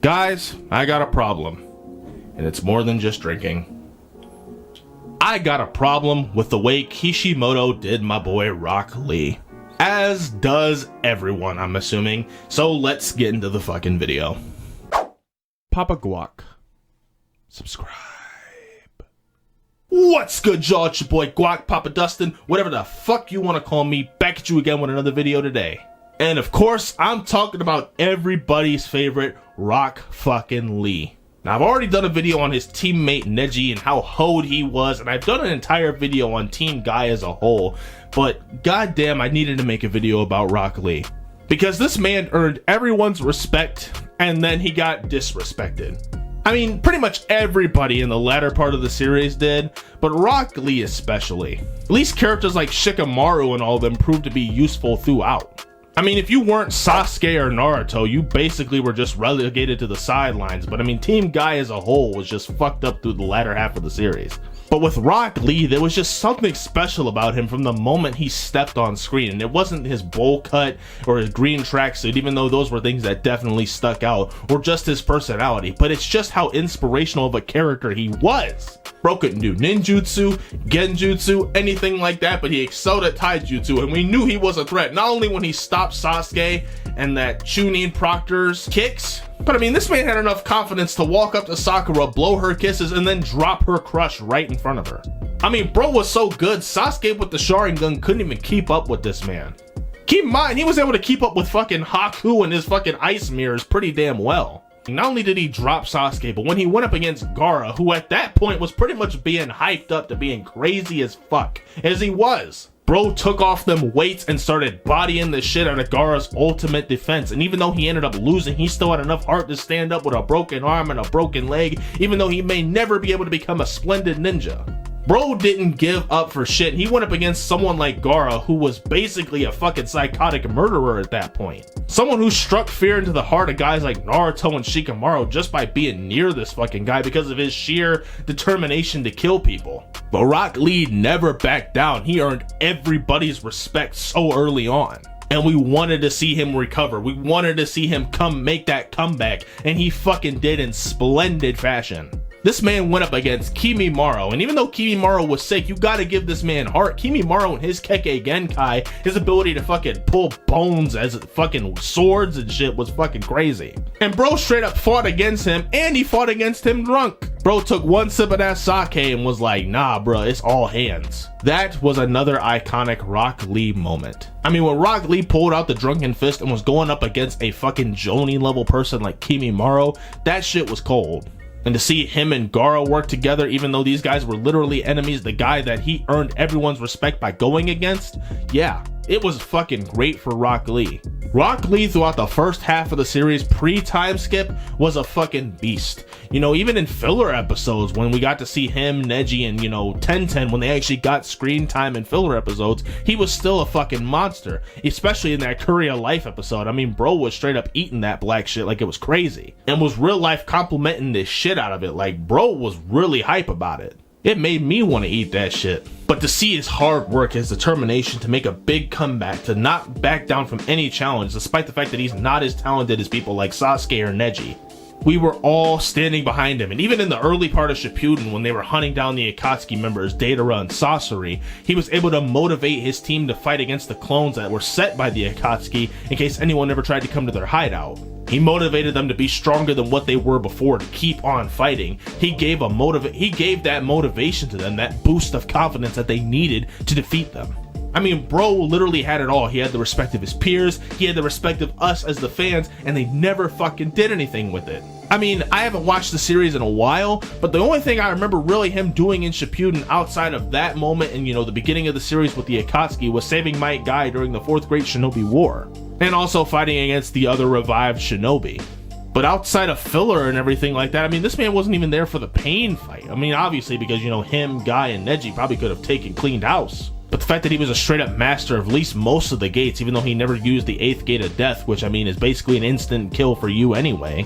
Guys, I got a problem, and it's more than just drinking. I got a problem with the way Kishimoto did my boy Rock Lee. As does everyone, I'm assuming. So let's get into the fucking video. Papa Guac. Subscribe. What's good, y'all? It's your boy Guac, Papa Dustin, whatever the fuck you want to call me, back at you again with another video today. And of course, I'm talking about everybody's favorite Rock fucking Lee. Now, I've already done a video on his teammate Neji and how hoed he was, and I've done an entire video on Team Guy as a whole, but goddamn, I needed to make a video about Rock Lee. Because this man earned everyone's respect, and then he got disrespected. I mean, pretty much everybody in the latter part of the series did, but Rock Lee especially. At least characters like Shikamaru and all of them proved to be useful throughout. I mean, if you weren't Sasuke or Naruto, you basically were just relegated to the sidelines, but I mean, Team Guy as a whole was just fucked up through the latter half of the series. But with Rock Lee, there was just something special about him from the moment he stepped on screen, and it wasn't his bowl cut or his green tracksuit, even though those were things that definitely stuck out, or just his personality, but it's just how inspirational of a character he was. Bro couldn't do ninjutsu, genjutsu, anything like that, but he excelled at taijutsu, and we knew he was a threat, not only when he stopped Sasuke and that Chunin Proctor's kicks, but I mean, this man had enough confidence to walk up to Sakura, blow her kisses, and then drop her crush right in front of her. I mean, bro was so good, Sasuke with the Sharingan couldn't even keep up with this man. Keep in mind, he was able to keep up with fucking Haku and his fucking ice mirrors pretty damn well. Not only did he drop Sasuke, but when he went up against Gaara, who at that point was pretty much being hyped up to being crazy as fuck, as he was, bro took off them weights and started bodying the shit out of Gaara's ultimate defense. And even though he ended up losing, he still had enough heart to stand up with a broken arm and a broken leg, even though he may never be able to become a splendid ninja. Bro didn't give up for shit. He went up against someone like Gaara, who was basically a fucking psychotic murderer at that point. Someone who struck fear into the heart of guys like Naruto and Shikamaru just by being near this fucking guy because of his sheer determination to kill people. But Rock Lee never backed down. He earned everybody's respect so early on. And we wanted to see him recover. We wanted to see him make that comeback, and he fucking did in splendid fashion. This man went up against Kimimaro, and even though Kimimaro was sick, you gotta give this man heart. Kimimaro and his Kekkei Genkai, his ability to fucking pull bones as fucking swords and shit was fucking crazy. And bro straight up fought against him, and he fought against him drunk. Bro took one sip of that sake and was like, nah bro, it's all hands. That was another iconic Rock Lee moment. I mean, when Rock Lee pulled out the drunken fist and was going up against a fucking Jonin level person like Kimimaro, that shit was cold. And to see him and Gaara work together, even though these guys were literally enemies, the guy that he earned everyone's respect by going against, yeah, it was fucking great for Rock Lee. Rock Lee throughout the first half of the series pre-time skip was a fucking beast. You know, even in filler episodes when we got to see him, Neji, and you know, Tenten, when they actually got screen time in filler episodes, he was still a fucking monster. Especially in that Courier Life episode. I mean, bro was straight up eating that black shit like it was crazy. And was real life complimenting the shit out of it. Like, bro was really hype about it. It made me want to eat that shit. But to see his hard work, his determination to make a big comeback, to not back down from any challenge, despite the fact that he's not as talented as people like Sasuke or Neji. We were all standing behind him, and even in the early part of Shippuden, when they were hunting down the Akatsuki members, Deidara and Sasori, he was able to motivate his team to fight against the clones that were set by the Akatsuki in case anyone ever tried to come to their hideout. He motivated them to be stronger than what they were before, to keep on fighting. He gave that motivation to them, that boost of confidence that they needed to defeat them. I mean, bro literally had it all. He had the respect of his peers, he had the respect of us as the fans, and they never fucking did anything with it. I mean, I haven't watched the series in a while, but the only thing I remember really him doing in Shippuden outside of that moment and, you know, the beginning of the series with the Akatsuki was saving Might Guy during the 4th Great Shinobi War, and also fighting against the other revived shinobi. But outside of filler and everything like that, I mean, this man wasn't even there for the Pain fight. I mean, obviously, because, you know, him, Guy, and Neji probably could have cleaned house. But the fact that he was a straight up master of at least most of the gates, even though he never used the 8th gate of death, which I mean is basically an instant kill for you anyway.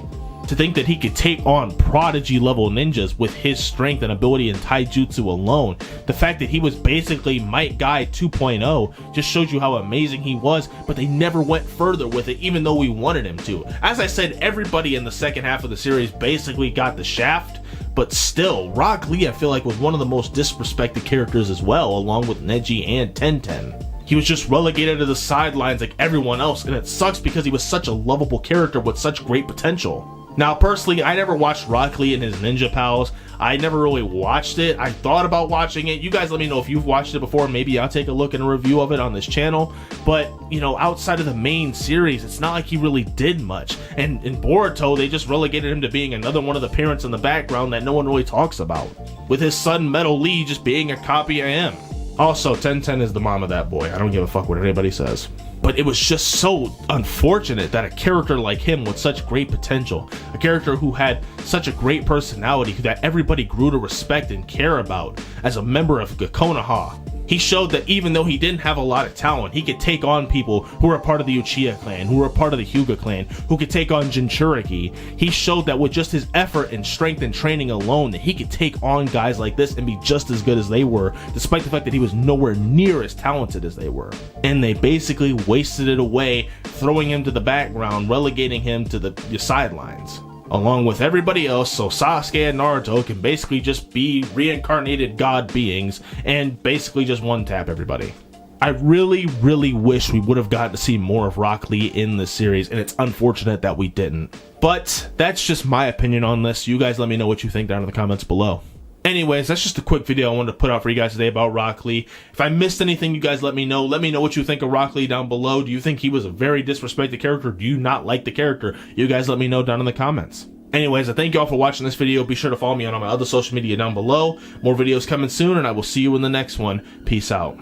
To think that he could take on prodigy level ninjas with his strength and ability in taijutsu alone, the fact that he was basically Might Guy 2.0 just shows you how amazing he was, but they never went further with it even though we wanted him to. As I said, everybody in the second half of the series basically got the shaft, but still, Rock Lee I feel like was one of the most disrespected characters as well, along with Neji and Tenten. He was just relegated to the sidelines like everyone else, and it sucks because he was such a lovable character with such great potential. Now, personally, I never watched Rock Lee and his Ninja Pals. I never really watched it. I thought about watching it. You guys let me know if you've watched it before. Maybe I'll take a look and a review of it on this channel. But, you know, outside of the main series, it's not like he really did much. And in Boruto, they just relegated him to being another one of the parents in the background that no one really talks about, with his son Metal Lee just being a copy of him. Also, Tenten is the mom of that boy. I don't give a fuck what anybody says. But it was just so unfortunate that a character like him with such great potential, a character who had such a great personality that everybody grew to respect and care about as a member of Konoha, he showed that even though he didn't have a lot of talent, he could take on people who were a part of the Uchiha clan, who were a part of the Hyuga clan, who could take on Jinchuriki. He showed that with just his effort and strength and training alone, that he could take on guys like this and be just as good as they were, despite the fact that he was nowhere near as talented as they were. And they basically wasted it away, throwing him to the background, relegating him to the sidelines, along with everybody else, so Sasuke and Naruto can basically just be reincarnated god beings and basically just one-tap everybody. I really wish we would have gotten to see more of Rock Lee in this series, and it's unfortunate that we didn't. But that's just my opinion on this. You guys let me know what you think down in the comments below. Anyways, that's just a quick video I wanted to put out for you guys today about Rock Lee. If I missed anything, you guys let me know. Let me know what you think of Rock Lee down below. Do you think he was a very disrespected character? Do you not like the character? You guys let me know down in the comments. Anyways, I thank you all for watching this video. Be sure to follow me on all my other social media down below. More videos coming soon, and I will see you in the next one. Peace out.